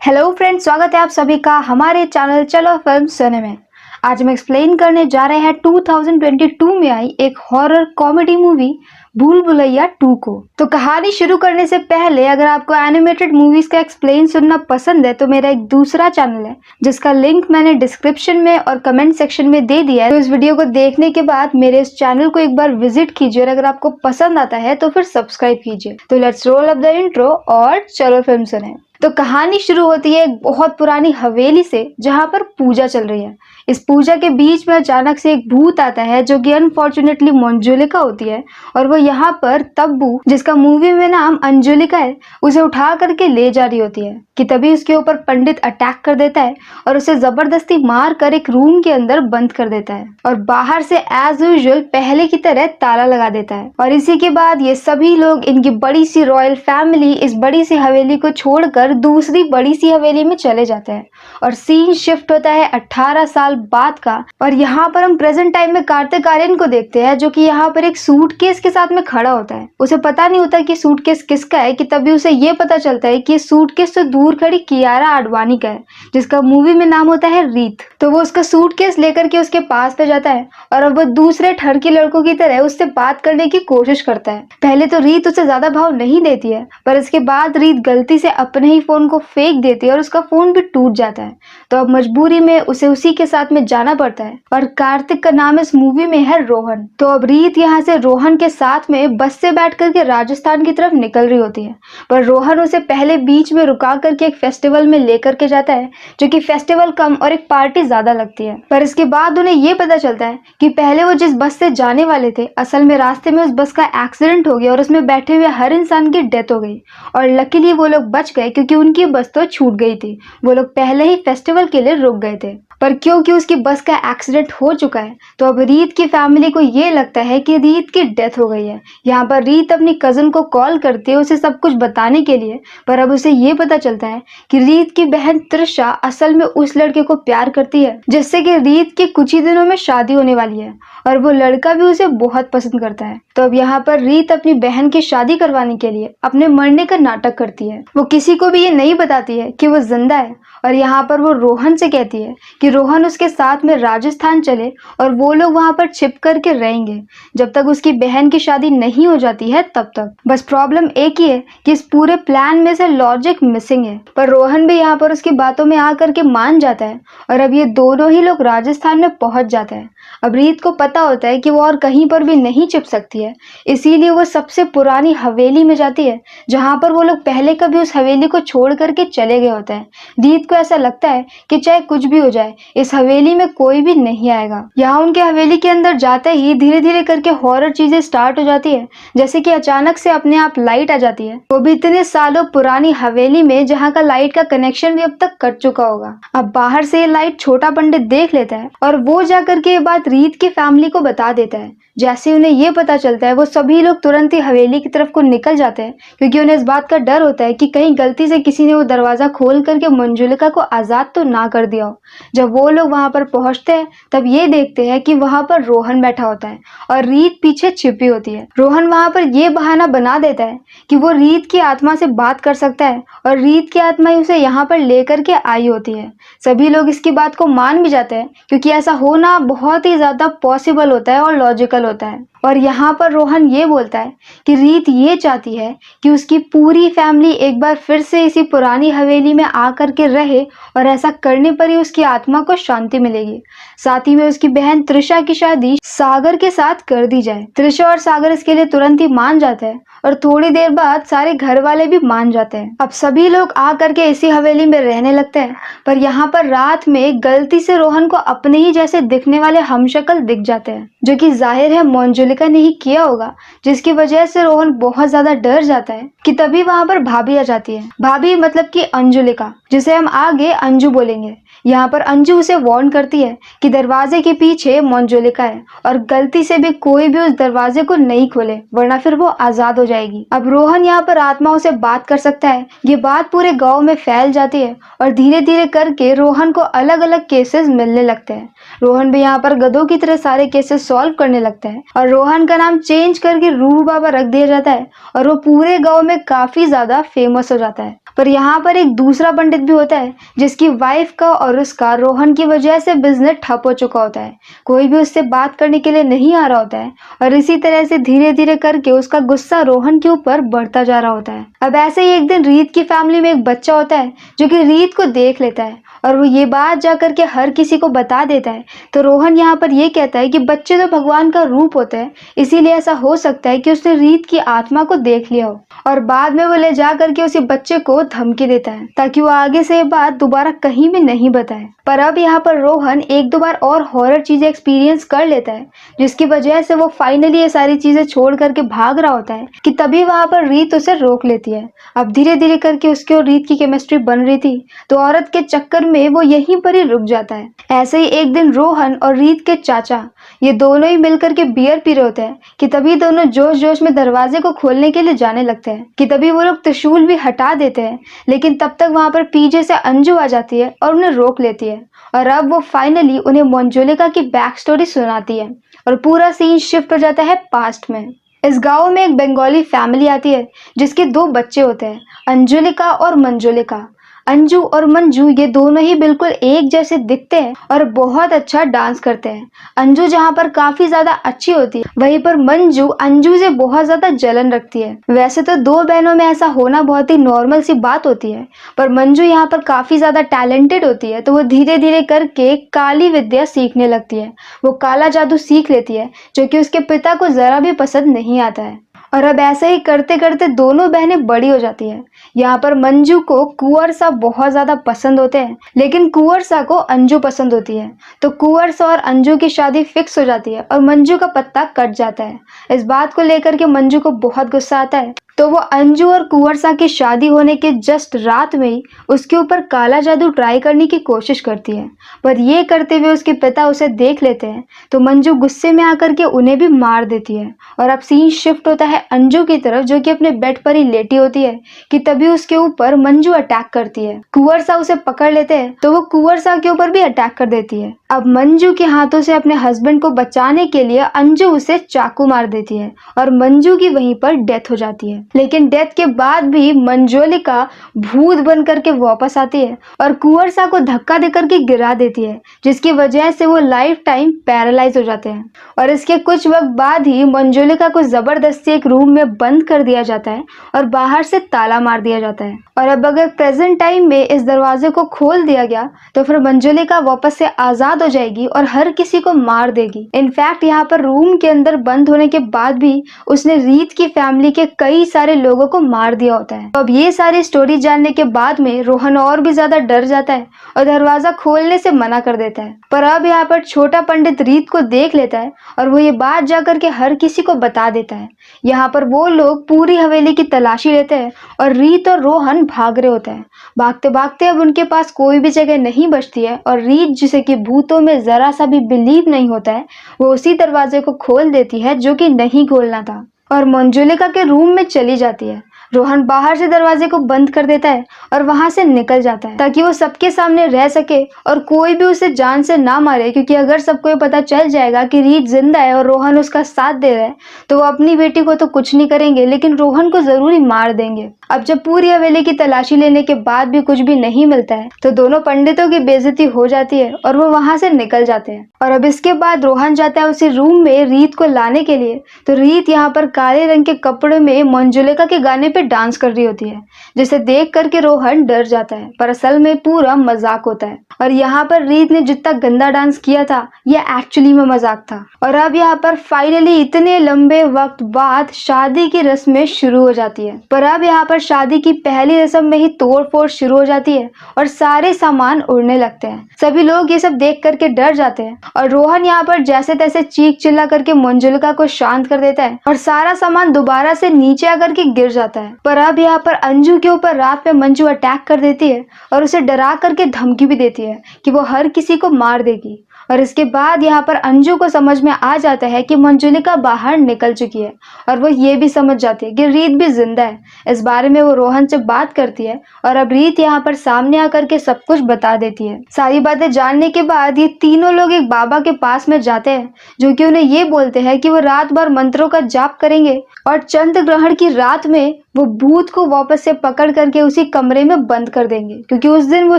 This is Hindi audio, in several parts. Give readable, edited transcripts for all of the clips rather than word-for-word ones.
हेलो फ्रेंड्स, स्वागत है आप सभी का हमारे चैनल चलो फिल्म सुने में। आज हम एक्सप्लेन करने जा रहे हैं 2022 में आई एक हॉरर कॉमेडी मूवी भूल भुलैया 2 को। तो कहानी शुरू करने से पहले अगर आपको एनिमेटेड मूवीज का एक्सप्लेन सुनना पसंद है तो मेरा एक दूसरा चैनल है जिसका लिंक मैंने डिस्क्रिप्शन में और कमेंट सेक्शन में दे दिया है। तो इस वीडियो को देखने के बाद मेरे इस चैनल को एक बार विजिट कीजिए और अगर आपको पसंद आता है तो फिर सब्सक्राइब कीजिए। तो let's roll up the intro और चलो फिल्म सुने। तो कहानी शुरू होती है एक बहुत पुरानी हवेली से जहां पर पूजा चल रही है। इस पूजा के बीच में अचानक से एक भूत आता है जो कि अनफॉर्चुनेटली मंजुलिका होती है और वो यहाँ पर तब्बू, जिसका मूवी में नाम अंजुलिका है, उसे उठा करके ले जा रही होती है कि तभी उसके ऊपर पंडित अटैक कर देता है और उसे जबरदस्ती मार कर एक रूम के अंदर बंद कर देता है और बाहर से एज यूजुअल पहले की तरह ताला लगा देता है। और इसी के बाद ये सभी लोग, इनकी बड़ी सी रॉयल फैमिली, इस बड़ी सी हवेली को छोड़कर दूसरी बड़ी सी हवेली में चले जाते हैं और सीन शिफ्ट होता है 18 साल बाद का। और यहाँ पर हम प्रेजेंट टाइम में कार्तिक आर्यन को देखते हैं जो कि यहाँ पर एक सूटकेस के साथ में खड़ा होता है। उसे पता नहीं होता कि सूटकेस किसका है कि तभी उसे ये पता चलता है कि सूटकेस तो दूर खड़ी कियारा आडवाणी का है जिसका मूवी में नाम होता है रीत। तो वो उसका सूटकेस लेकर के उसके पास पे जाता है और अब वो दूसरे ठरकी लड़कों की तरह उससे बात करने की कोशिश करता है। पहले तो रीत उसे ज्यादा भाव नहीं देती है पर इसके बाद रीत गलती से अपने ही फोन को फेंक देती है और उसका फोन भी टूट जाता है। तो अब मजबूरी में उसे उसी के साथ में जाना पड़ता है और कार्तिक का नाम इस मूवी में है रोहन। तो अब रीत यहाँ से रोहन के साथ में बस से बैठ करके राजस्थान की तरफ निकल रही होती है पर रोहन उसे पहले बीच में रुका करके एक फेस्टिवल में लेकर के जाता है जो कि फेस्टिवल कम और एक पार्टी ज्यादा लगती है। पर इसके बाद उन्हें ये पता चलता है कि पहले वो जिस बस से जाने वाले थे असल में रास्ते में उस बस का एक्सीडेंट हो गया और उसमें बैठे हुए हर इंसान की डेथ हो गई और लकीली वो लोग बच गए क्योंकि उनकी बस तो छूट गई थी। वो लोग पहले ही फेस्टिवल के लिए रुक गए थे पर क्योंकि उसकी बस का एक्सीडेंट हो चुका है तो अब रीत की फैमिली को ये लगता है कि रीत की डेथ हो गई है। यहाँ पर रीत अपनी कजन को कॉल करती है उसे सब कुछ बताने के लिए पर अब उसे ये पता चलता है कि रीत की बहन त्रिशा असल में उस लड़के को प्यार करती है जिससे कि रीत की कुछ ही दिनों में शादी होने वाली है और वो लड़का भी उसे बहुत पसंद करता है। तो अब यहाँ पर रीत अपनी बहन की शादी करवाने के लिए अपने मरने का नाटक करती है। वो किसी को भी ये नहीं बताती है कि वो जिंदा है और यहाँ पर वो रोहन से कहती है कि रोहन उसके साथ में राजस्थान चले और वो लोग वहां पर छिप करके रहेंगे जब तक उसकी बहन की शादी नहीं हो जाती है तब तक। बस प्रॉब्लम एक ही है कि इस पूरे प्लान में से लॉजिक मिसिंग है पर रोहन भी यहाँ पर उसकी बातों में आकर के मान जाता है और अब ये दोनों ही लोग राजस्थान में पहुंच जाते हैं। अब रीत को पता होता है कि वो और कहीं पर भी नहीं छिप सकती है इसीलिए वो सबसे पुरानी हवेली में जाती है जहां पर वो लोग पहले कभी उस हवेली को छोड़ करके चले गए होते हैं। रीत को ऐसा लगता है कि चाहे कुछ भी हो जाए इस हवेली में कोई भी नहीं आएगा। यहाँ उनके हवेली के अंदर जाते ही धीरे धीरे करके हॉरर चीजें स्टार्ट हो जाती है जैसे कि अचानक से अपने आप लाइट आ जाती है, वो भी इतने सालों पुरानी हवेली में जहाँ का लाइट का कनेक्शन भी अब तक कट चुका होगा। अब बाहर से ये लाइट छोटा पंडित देख लेता है और वो जाकर के ये बात रीत की फैमिली को बता देता है। जैसे उन्हें ये पता चलता है वो सभी लोग तुरंत ही हवेली की तरफ को निकल जाते हैं क्योंकि उन्हें इस बात का डर होता है कि कहीं गलती से किसी ने वो दरवाजा खोल करके मंजुलिका को आजाद तो ना कर दिया हो। जब वो लोग वहां पर पहुंचते हैं तब ये देखते हैं कि वहां पर रोहन बैठा होता है और रीत पीछे छिपी होती है। रोहन वहां पर ये बहाना बना देता है कि वो रीत की आत्मा से बात कर सकता है और रीत की आत्मा ही उसे यहाँ पर लेकर के आई होती है। सभी लोग इसकी बात को मान भी जाते हैं क्योंकि ऐसा होना बहुत ही ज्यादा पॉसिबल होता है और लॉजिकल होता है। और यहाँ पर रोहन ये बोलता है कि रीत ये चाहती है कि उसकी पूरी फैमिली एक बार फिर से इसी पुरानी हवेली में आकर के रहे और ऐसा करने पर ही उसकी आत्मा को शांति मिलेगी। साथ ही में उसकी बहन त्रिशा की शादी सागर के साथ कर दी जाए। त्रिशा और सागर इसके लिए तुरंत ही मान जाते हैं और थोड़ी देर बाद सारे घर वाले भी मान जाते हैं। अब सभी लोग आ करके इसी हवेली में रहने लगते हैं पर यहाँ पर रात में गलती से रोहन को अपने ही जैसे दिखने वाले हमशक्ल दिख जाते हैं जो कि जाहिर है मंजुलिका ने ही किया होगा, जिसकी वजह से रोहन बहुत ज्यादा डर जाता है कि तभी वहां पर भाभी आ जाती है। भाभी मतलब कि अंजुलिका, जिसे हम आगे अंजू बोलेंगे। यहाँ पर अंजू उसे वार्न करती है कि दरवाजे के पीछे मंजुलिका है और गलती से भी कोई भी उस दरवाजे को नहीं खोले वरना फिर वो आजाद हो जाएगी। अब रोहन यहाँ पर आत्माओं से बात कर सकता है। ये बात पूरे गांव में फैल जाती है और धीरे धीरे करके रोहन को अलग अलग केसेस मिलने लगते हैं। रोहन भी यहाँ पर गधों की तरह सारे केसेस सॉल्व करने लगता है और रोहन का नाम चेंज करके रूह बाबा रख दिया जाता है और वो पूरे गांव में काफी ज्यादा फेमस हो जाता है। पर यहाँ पर एक दूसरा पंडित भी होता है जिसकी वाइफ का और उसका रोहन की वजह से बिजनेस ठप हो चुका होता है। कोई भी उससे बात करने के लिए नहीं आ रहा होता है और इसी तरह से धीरे धीरे करके उसका गुस्सा रोहन के ऊपर बढ़ता जा रहा होता है। अब ऐसे ही एक दिन रीत की फैमिली में एक बच्चा होता है जो कि रीत को देख लेता है और वो ये बात जाकर के हर किसी को बता देता है। तो रोहन यहाँ पर ये कहता है कि बच्चे तो भगवान का रूप होते हैं, इसीलिए ऐसा हो सकता है कि उसने रीत की आत्मा को देख लिया हो। और बाद में वो ले जा करके उसी बच्चे को धमकी देता है ताकि वो आगे से ये बात दोबारा कहीं भी नहीं बताए। पर अब यहाँ पर रोहन एक दो बार और हॉरर चीजें एक्सपीरियंस कर लेता है जिसकी वजह से वो फाइनली ये सारी चीजें छोड़ करके भाग रहा होता है कि तभी वहां पर रीत उसे रोक लेती है। अब धीरे धीरे करके उसकी और रीत की केमिस्ट्री बन रही थी तो औरत के चक्कर में वो यहीं पर ही रुक जाता है। ऐसे ही एक दिन रोहन और रीत के चाचा ये दोनों ही मिलकर के बियर पी रहे होते हैं कि तभी दोनों जोश जोश में दरवाजे को खोलने के लिए जाने लगते हैं कि तभी वो लोग त्रिशूल भी हटा देते हैं, लेकिन तब तक वहां पर पीछे से अंजू आ जाती है और उन्हें रोक लेती है। और अब वो फाइनली उन्हें मंजुलिका की बैक स्टोरी सुनाती है और पूरा सीन शिफ्ट हो जाता है पास्ट में। इस गांव में एक बंगाली फैमिली आती है जिसके दो बच्चे होते हैं, अंजुलिका और मंजुलिका। अंजू और मंजू ये दोनों ही बिल्कुल एक जैसे दिखते हैं और बहुत अच्छा डांस करते हैं। अंजू जहाँ पर काफी ज्यादा अच्छी होती है, वहीं पर मंजू अंजू से बहुत ज्यादा जलन रखती है। वैसे तो दो बहनों में ऐसा होना बहुत ही नॉर्मल सी बात होती है, पर मंजू यहाँ पर काफी ज्यादा टैलेंटेड होती है तो वो धीरे धीरे करके काली विद्या सीखने लगती है। वो काला जादू सीख लेती है जो कि उसके पिता को जरा भी पसंद नहीं आता है। और अब ऐसे ही करते करते दोनों बहनें बड़ी हो जाती है। यहाँ पर मंजू को कुंवर सा बहुत ज्यादा पसंद होते हैं, लेकिन कुंवर सा को अंजू पसंद होती है। तो कुंवर सा और अंजू की शादी फिक्स हो जाती है और मंजू का पत्ता कट जाता है। इस बात को लेकर के मंजू को बहुत गुस्सा आता है तो वो अंजू और कुंवर सा की शादी होने के जस्ट रात में ही उसके ऊपर काला जादू ट्राई करने की कोशिश करती है। पर ये करते हुए उसके पिता उसे देख लेते हैं तो मंजू गुस्से में आकर के उन्हें भी मार देती है। और अब सीन शिफ्ट होता है अंजू की तरफ जो कि अपने बेड पर ही लेटी होती है कि तभी उसके ऊपर मंजू अटैक करती है। कुंवर सा उसे पकड़ लेते हैं तो वो कुंवर सा के ऊपर भी अटैक कर देती है। अब मंजू के हाथों से अपने हस्बैंड को बचाने के लिए अंजू उसे चाकू मार देती है और मंजू की वहीं पर डेथ हो जाती है। लेकिन डेथ के बाद भी मंजुलिका भूत बन करके वापस आती है और कुंवर सा को धक्का देकर के गिरा देती है जिसकी वजह से वो लाइफ टाइम पैरालाइज हो जाते हैं। और इसके कुछ वक्त बाद ही मंजुलिका को जबरदस्ती एक रूम में बंद कर दिया जाता है और बाहर से ताला मार दिया जाता है। और अब अगर प्रेजेंट टाइम में इस दरवाजे को खोल दिया गया तो फिर मंजुलिका वापस से आजाद हो जाएगी और हर किसी को मार देगी। इनफैक्ट यहाँ पर रूम के अंदर बंद होने के बाद भी उसने रीत की फैमिली के कई सारे लोगों को मार दिया होता है। तो अब ये सारी स्टोरी जानने के बाद में रोहन और भी ज्यादा डर जाता है और दरवाजा खोलने से मना कर देता है। पर अब यहाँ पर छोटा पंडित रीत को देख लेता है और वो ये बात जाकर के हर किसी को बता देता है। यहाँ पर वो लोग पूरी हवेली की तलाशी लेते हैं और रीत और रोहन भाग रहे होते हैं। भागते भागते अब उनके पास कोई भी जगह नहीं बचती है और रीत जिसे कि भूतों में जरा सा भी बिलीव नहीं होता है वो उसी दरवाजे को खोल देती है जो कि नहीं खोलना था और मंजुलिका के रूम में चली जाती है। रोहन बाहर से दरवाजे को बंद कर देता है और वहां से निकल जाता है ताकि वो सबके सामने रह सके और कोई भी उसे जान से ना मारे, क्योंकि अगर सबको ये पता चल जाएगा कि रीत जिंदा है और रोहन उसका साथ दे रहा है तो वो अपनी बेटी को तो कुछ नहीं करेंगे लेकिन रोहन को जरूर मार देंगे। अब जब पूरी हवेली की तलाशी लेने के बाद भी कुछ भी नहीं मिलता है तो दोनों पंडितों की बेइज्जती हो जाती है और वो वहां से निकल जाते हैं। और अब इसके बाद रोहन जाता है उसी रूम में रीत को लाने के लिए तो रीत यहाँ पर काले रंग के कपड़े में मंजुलिका के गाने पे डांस कर रही होती है जिसे देख करके रोहन डर जाता है, पर असल में पूरा मजाक होता है। और यहाँ पर रीत ने जितना गंदा डांस किया था यह एक्चुअली में मजाक था। और अब यहाँ पर फाइनली इतने लंबे वक्त बाद शादी की रस्में शुरू हो जाती है। पर अब यहाँ पर शादी की पहली रस्म में ही तोड़फोड़ शुरू हो जाती है और सारे सामान उड़ने लगते हैं। सभी लोग ये सब देख करके डर जाते हैं और रोहन यहाँ पर जैसे तैसे चीख चिल्ला करके मंजुलिका को शांत कर देता है और सारा सामान दोबारा से नीचे आकर के गिर जाता है। पर अब यहाँ पर अंजू के ऊपर रात में मंजू अटैक कर देती है और उसे डरा करके धमकी भी देती है कि वो हर किसी को मार देगी। और इसके बाद यहाँ पर अंजू को समझ में आ जाता है कि मंजुलिका बाहर निकल चुकी है और वो ये भी समझ जाती है कि रीत भी जिंदा है। इस बारे में वो रोहन से बात करती है और अब रीत यहाँ पर सामने आकर के सब कुछ बता देती है। सारी बातें जानने के बाद ये तीनों लोग एक बाबा के पास में जाते हैं जो कि उन्हें ये बोलते हैं कि वो रात भर मंत्रों का जाप करेंगे और चंद्र ग्रहण की रात में वो भूत को वापस से पकड़ करके उसी कमरे में बंद कर देंगे, क्योंकि उस दिन वो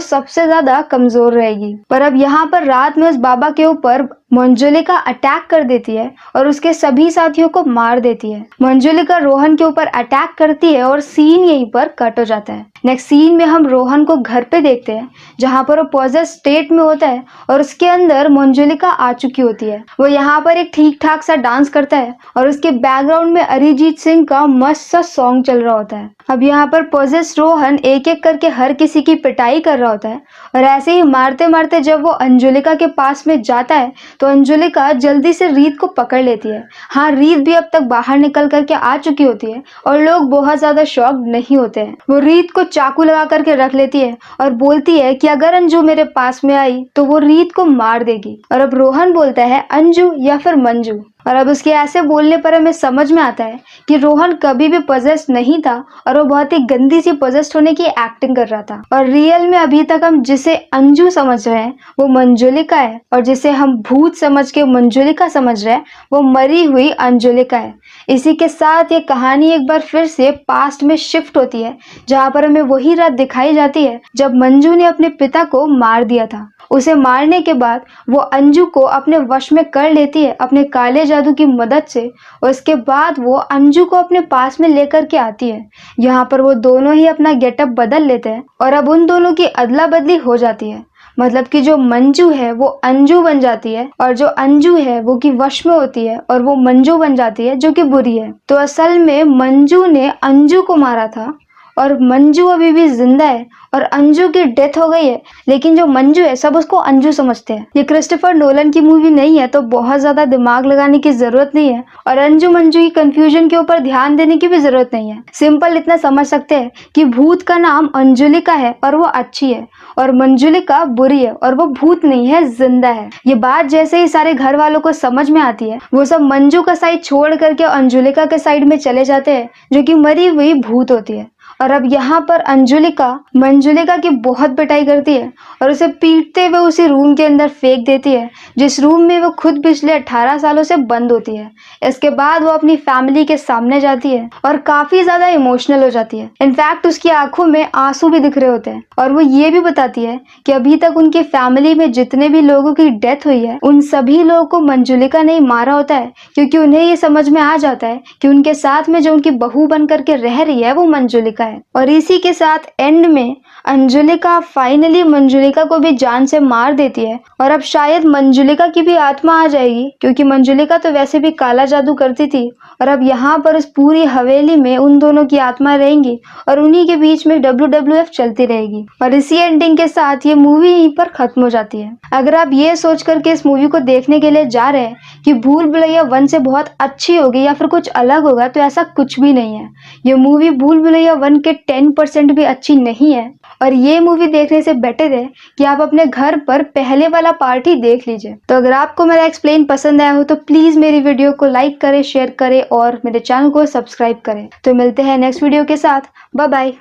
सबसे ज्यादा कमजोर रहेगी। पर अब यहाँ पर रात में उस बाबा के ऊपर मंजुलिका अटैक कर देती है और उसके सभी साथियों को मार देती है। मंजुलिका रोहन के ऊपर अटैक करती है और सीन यहीं पर कट हो जाता है। नेक्स्ट सीन में हम रोहन को घर पे देखते हैं, जहाँ पर वो पॉजेस स्टेट में होता है और उसके अंदर मंजुलिका आ चुकी होती है। वो यहाँ पर एक ठीक ठाक सा डांस करता है और उसके बैकग्राउंड में अरिजीत सिंह का मस्त सा सॉन्ग चल रहा होता है। अब यहाँ पर पॉजेस रोहन एक एक करके हर किसी की पिटाई कर रहा होता है और ऐसे ही मारते मारते जब वो अंजुलिका के पास में जाता है तो अंजुलिका जल्दी से रीत को पकड़ लेती है। हाँ, रीत भी अब तक बाहर निकल करके आ चुकी होती है और लोग बहुत ज्यादा शॉक नहीं होते हैं। वो रीत को चाकू लगा करके रख लेती है और बोलती है कि अगर अंजू मेरे पास में आई तो वो रीत को मार देगी। और अब रोहन बोलता है अंजू या फिर मंजू। और अब उसके ऐसे बोलने पर हमें समझ में आता है कि रोहन कभी भी पजेस्ट नहीं था और वो बहुत ही गंदी सी पजेस्ट होने की एक्टिंग कर रहा था। और रियल में अभी तक हम जिसे अंजू समझ रहे हैं वो मंजुलिका है, और जिसे हम भूत समझ के मंजुलिका समझ रहे हैं वो मरी हुई अंजुलिका है। इसी के साथ ये कहानी एक बार फिर से पास्ट में शिफ्ट होती है, जहाँ पर हमें वही रात दिखाई जाती है जब मंजू ने अपने पिता को मार दिया था। उसे मारने के बाद वो अंजू को अपने वश में कर लेती है अपने काले जादू की मदद से, और इसके बाद वो अंजू को अपने पास में लेकर के आती है। यहाँ पर वो दोनों ही अपना गेटअप बदल लेते हैं और अब उन दोनों की अदला बदली हो जाती है। मतलब कि जो मंजू है वो अंजू बन जाती है और जो अंजू है वो की वश में होती है और वो मंजू बन जाती है जो कि बुरी है। तो असल में मंजू ने अंजू को मारा था और मंजू अभी भी जिंदा है और अंजू की डेथ हो गई है, लेकिन जो मंजू है सब उसको अंजू समझते हैं। ये क्रिस्टोफर नोलन की मूवी नहीं है तो बहुत ज्यादा दिमाग लगाने की जरूरत नहीं है और अंजू मंजू की कंफ्यूजन के ऊपर ध्यान देने की भी जरूरत नहीं है। सिंपल इतना समझ सकते हैं कि भूत का नाम अंजुलिका है और वो अच्छी है और मंजुलिका बुरी है और वो भूत नहीं है, जिंदा है। ये बात जैसे ही सारे घर वालों को समझ में आती है वो सब मंजू का साइड छोड़ करके अंजुलिका के साइड में चले जाते हैं, जो कि मरी हुई भूत होती है। और अब यहाँ पर अंजुलिका मंजुलिका की बहुत पिटाई करती है और उसे पीटते हुए उसी रूम के अंदर फेंक देती है जिस रूम में वो खुद पिछले 18 सालों से बंद होती है। इसके बाद वो अपनी फैमिली के सामने जाती है और काफी ज्यादा इमोशनल हो जाती है। इनफैक्ट उसकी आंखों में आंसू भी दिख रहे होते हैं और वो ये भी बताती है कि अभी तक उनकी फैमिली में जितने भी लोगों की डेथ हुई है उन सभी लोगों को मंजुलिका ने मारा होता है, क्योंकि उन्हें ये समझ में आ जाता है कि उनके साथ में जो उनकी बहू बन करके रह रही है वो मंजुलिका है। और इसी के साथ एंड में अंजुलिका फाइनली मंजुलिका को भी जान से मार देती है और अब शायद मंजुलिका की भी आत्मा आ जाएगी, क्योंकि मंजुलिका तो वैसे भी काला जादू करती थी और अब यहाँ पर उस पूरी हवेली में उन दोनों की आत्मा रहेंगी और उन्हीं के बीच में WWF चलती रहेगी। और इसी एंडिंग के साथ ये मूवी यहीं पर खत्म हो जाती है। अगर आप ये सोच करके इस मूवी को देखने के लिए जा रहे हैं कि भूल भुलैया 1 से बहुत अच्छी होगी या फिर कुछ अलग होगा, तो ऐसा कुछ भी नहीं है। ये मूवी भूल भुलैया 1 के 10% भी अच्छी नहीं है और ये मूवी देखने से बेटर है कि आप अपने घर पर पहले वाला पार्ट ही देख लीजिए। तो अगर आपको मेरा एक्सप्लेन पसंद आया हो तो प्लीज मेरी वीडियो को लाइक करें, शेयर करें और मेरे चैनल को सब्सक्राइब करें। तो मिलते हैं नेक्स्ट वीडियो के साथ। Bye bye.